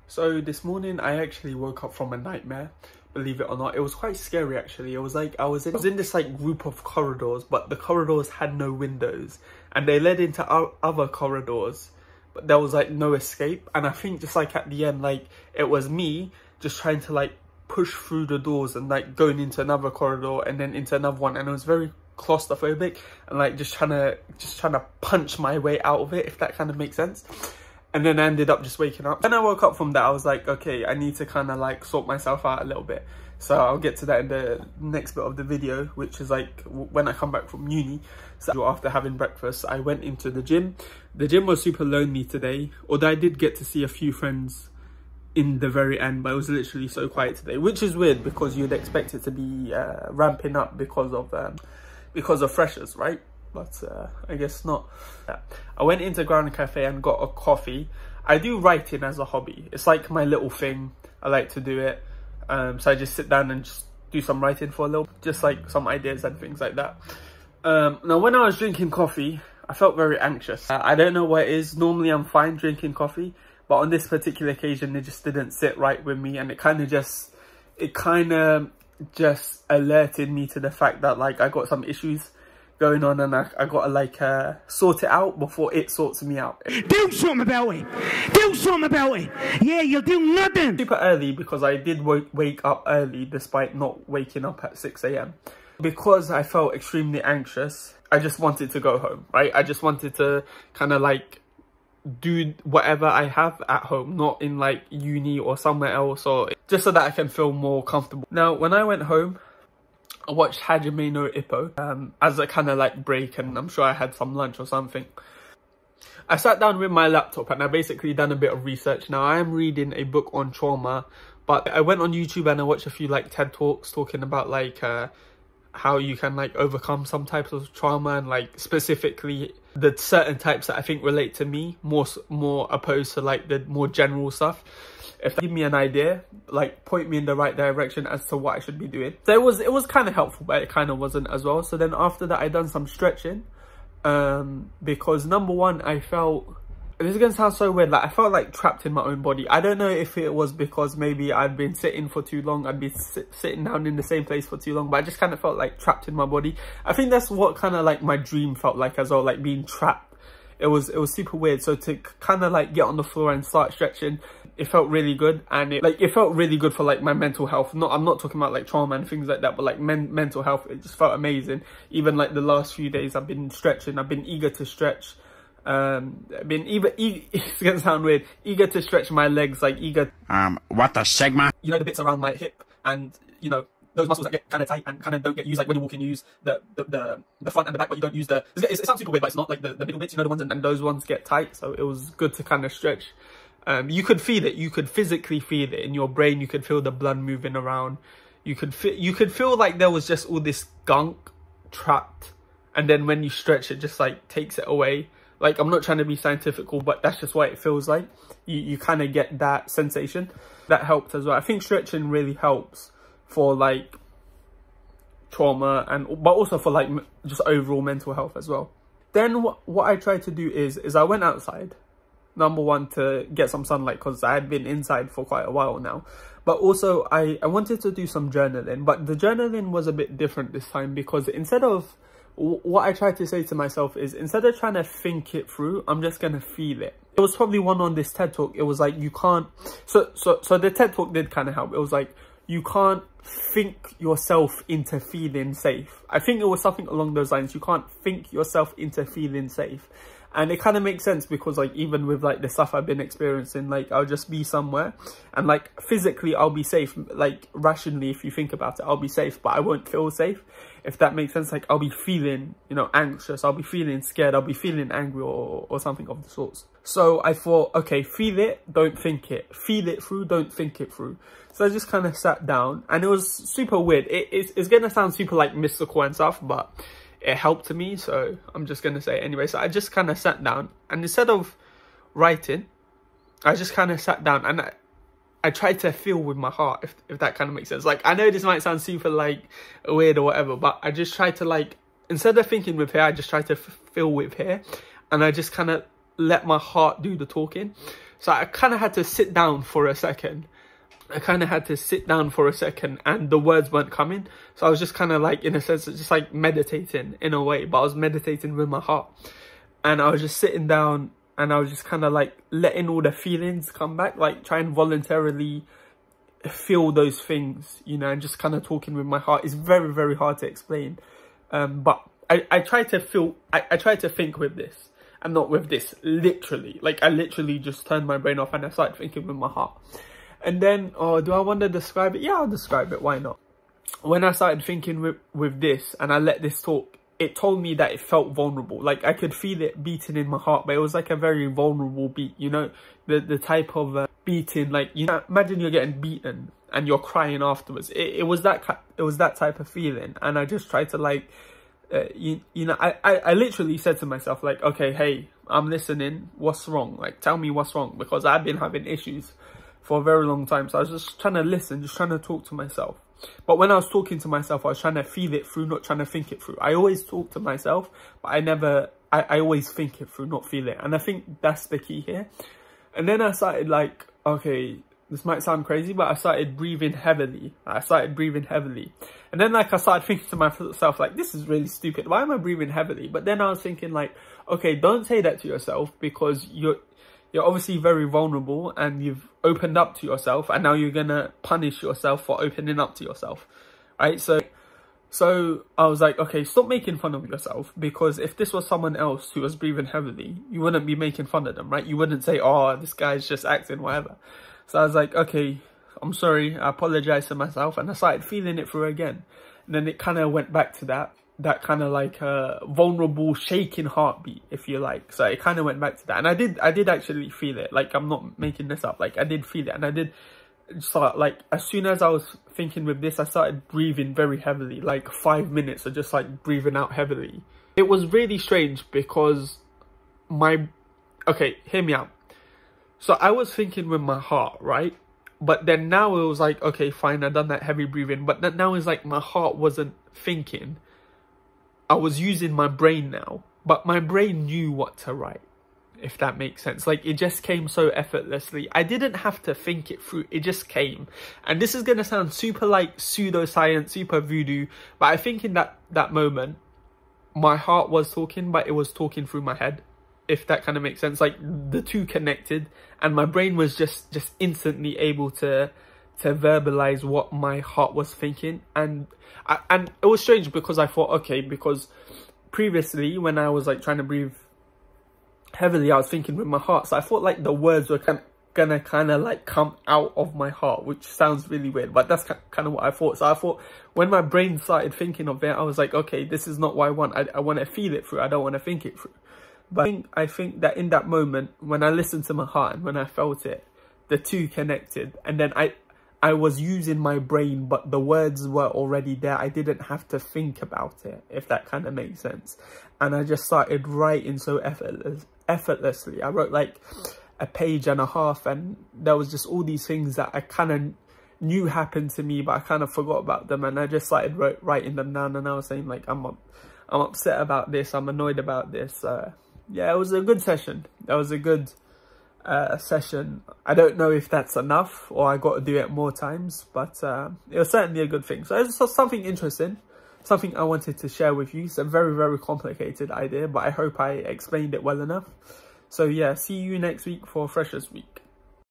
So this morning I actually woke up from a nightmare, believe it or not. It was quite scary actually. It was like I was in this like group of corridors, but the corridors had no windows and they led into other corridors, but there was like no escape. And I think just like at the end, like it was me just trying to like push through the doors and like going into another corridor and then into another one, and it was very claustrophobic and like just trying to punch my way out of it, if that kind of makes sense. And then I ended up just waking up. When I woke up from that, I was like, okay, I need to kind of like sort myself out a little bit. So I'll get to that in the next bit of the video, which is like when I come back from uni. So after having breakfast, I went into the gym. The gym was super lonely today, although I did get to see a few friends in the very end, but it was literally so quiet today, which is weird because you'd expect it to be ramping up because of freshers, right? But I guess not. I went into Ground Cafe and got a coffee. I do writing as a hobby. It's like my little thing. I like to do it. So I just sit down and just do some writing for a little, just like some ideas and things like that. Now when I was drinking coffee, I felt very anxious. I don't know what it is. Normally I'm fine drinking coffee, but on this particular occasion it just didn't sit right with me, and it kind of just alerted me to the fact that like I got some issues going on, and I gotta like sort it out before it sorts me out. Do something about it. Do something about it. Yeah, you'll do nothing. Super early because I did wake up early despite not waking up at 6 AM. Because I felt extremely anxious, I just wanted to go home, right? I just wanted to kind of like do whatever I have at home, not in like uni or somewhere else, or just so that I can feel more comfortable. Now, when I went home, I watched Hajime no Ippo as a kind of like break, and I'm sure I had some lunch or something. I sat down with my laptop and I basically done a bit of research. Now I am reading a book on trauma, but I went on YouTube and I watched a few like TED Talks talking about like how you can like overcome some types of trauma, and like specifically the certain types that I think relate to me more opposed to like the more general stuff. If they give me an idea, like point me in the right direction as to what I should be doing. So it was kind of helpful, but it kind of wasn't as well. So then after that I done some stretching, because number one, I felt, this is gonna sound so weird, like I felt like trapped in my own body. I don't know if it was because maybe I'd been sitting for too long, I'd been sitting down in the same place for too long, but I just kind of felt like trapped in my body. I think that's what kind of like my dream felt like as well, like being trapped. It was super weird. So to kind of like get on the floor and start stretching, it felt really good, and it felt really good for like my mental health. I'm not talking about like trauma and things like that, but like mental health. It just felt amazing. Even like the last few days I've been stretching. I've been eager to stretch. I've been it's gonna sound weird, eager to stretch my legs, like eager. What the segment? You know, the bits around my hip, and you know, those muscles that get kind of tight and kind of don't get used, like when you're walking, you use the front and the back, but you don't use the, it sounds super weird, but it's not like the middle bits, you know, the ones, and those ones get tight. So it was good to kind of stretch. You could feel it, you could physically feel it in your brain, you could feel the blood moving around, you could feel like there was just all this gunk trapped, and then when you stretch it just like takes it away. Like, I'm not trying to be scientific, but that's just what it feels like. You kind of get that sensation. That helped as well. I think stretching really helps for like trauma, but also for like just overall mental health as well. Then what I tried to do is I went outside. Number one, to get some sunlight, because I had been inside for quite a while now. But also I wanted to do some journaling, but the journaling was a bit different this time, because instead of, what I tried to say to myself is, instead of trying to think it through, I'm just going to feel it. It was probably one on this TED Talk. It was like, you can't, so the TED Talk did kind of help. It was like, you can't think yourself into feeling safe. I think it was something along those lines. You can't think yourself into feeling safe. And it kind of makes sense, because like even with like the stuff I've been experiencing, like I'll just be somewhere and like physically I'll be safe, like rationally if you think about it, I'll be safe, but I won't feel safe, if that makes sense. Like I'll be feeling, you know, anxious, I'll be feeling scared, I'll be feeling angry or something of the sorts. So I thought, okay, feel it, don't think it. Feel it through, don't think it through. So I just kind of sat down, and it was super weird. It's gonna sound super like mystical and stuff, but it helped to me, so I'm just gonna say it anyway. So I just kind of sat down, and instead of writing, I just kind of sat down and I tried to feel with my heart, if that kind of makes sense. Like, I know this might sound super like weird or whatever, but I just tried to like, instead of thinking with here, I just tried to feel with here, and I just kind of let my heart do the talking. So I kind of had to sit down for a second. And the words weren't coming. So I was just kind of like, in a sense, just like meditating in a way, but I was meditating with my heart. And I was just sitting down and I was just kind of like letting all the feelings come back, like trying voluntarily feel those things, you know, and just kind of talking with my heart. It's very, very hard to explain. But I try to feel, I try to think with this and not with this, literally. Like I literally just turned my brain off and I started thinking with my heart. And then, do I want to describe it? Yeah, I'll describe it. Why not? When I started thinking with this and I let this talk, it told me that it felt vulnerable. Like I could feel it beating in my heart, but it was like a very vulnerable beat, you know, the type of beating, like, you know, imagine you're getting beaten and you're crying afterwards. It was that type of feeling. And I just tried to like, you know, I literally said to myself, like, okay, hey, I'm listening. What's wrong? Like, tell me what's wrong, because I've been having issues for a very long time. So I was just trying to listen, just trying to talk to myself. But when I was talking to myself, I was trying to feel it through, not trying to think it through. I always talk to myself, but I always think it through, not feel it. And I think that's the key here. And then I started like, okay, this might sound crazy, but I started breathing heavily. And then like I started thinking to myself, like, this is really stupid. Why am I breathing heavily? But then I was thinking like, okay, don't say that to yourself, because you're obviously very vulnerable and you've opened up to yourself, and now you're gonna punish yourself for opening up to yourself, right? So I was like, okay, stop making fun of yourself, because if this was someone else who was breathing heavily, you wouldn't be making fun of them, right? You wouldn't say, oh, this guy's just acting, whatever. So I was like, okay, I'm sorry, I apologize to myself, and I started feeling it through again. And then it kind of went back to that kind of like vulnerable shaking heartbeat, if you like. So it kind of went back to that, and I did actually feel it. Like, I'm not making this up. Like, I did feel it, and I did start, like, as soon as I was thinking with this, I started breathing very heavily, like 5 minutes of just like breathing out heavily. It was really strange because okay, hear me out. So I was thinking with my heart, right? But then now it was like, okay, fine, I've done that heavy breathing, but then now it's like my heart wasn't thinking. I was using my brain now, but my brain knew what to write, if that makes sense. Like, it just came so effortlessly. I didn't have to think it through. It just came. And this is going to sound super like pseudoscience, super voodoo, but I think in that moment, my heart was talking, but it was talking through my head, if that kind of makes sense. Like, the two connected, and my brain was just instantly able to verbalize what my heart was thinking. And it was strange, because I thought, okay, because previously when I was like trying to breathe heavily, I was thinking with my heart, so I thought like the words were gonna kind of like come out of my heart, which sounds really weird, but that's kind of what I thought. So I thought, when my brain started thinking of it, I was like, okay, this is not what I want. I want to feel it through, I don't want to think it through. But I think that in that moment, when I listened to my heart and when I felt it, the two connected, and then I was using my brain, but the words were already there. I didn't have to think about it, if that kind of makes sense. And I just started writing so effortlessly. I wrote like a page and a half, and there was just all these things that I kind of knew happened to me, but I kind of forgot about them. And I just started writing them down, and I was saying like, I'm upset about this, I'm annoyed about this. Yeah, it was a good session. That was a good session. I don't know if that's enough or I got to do it more times, but it was certainly a good thing. So it's something interesting, something I wanted to share with you. It's a very, very complicated idea, but I hope I explained it well enough. So yeah, see you next week for Freshers Week.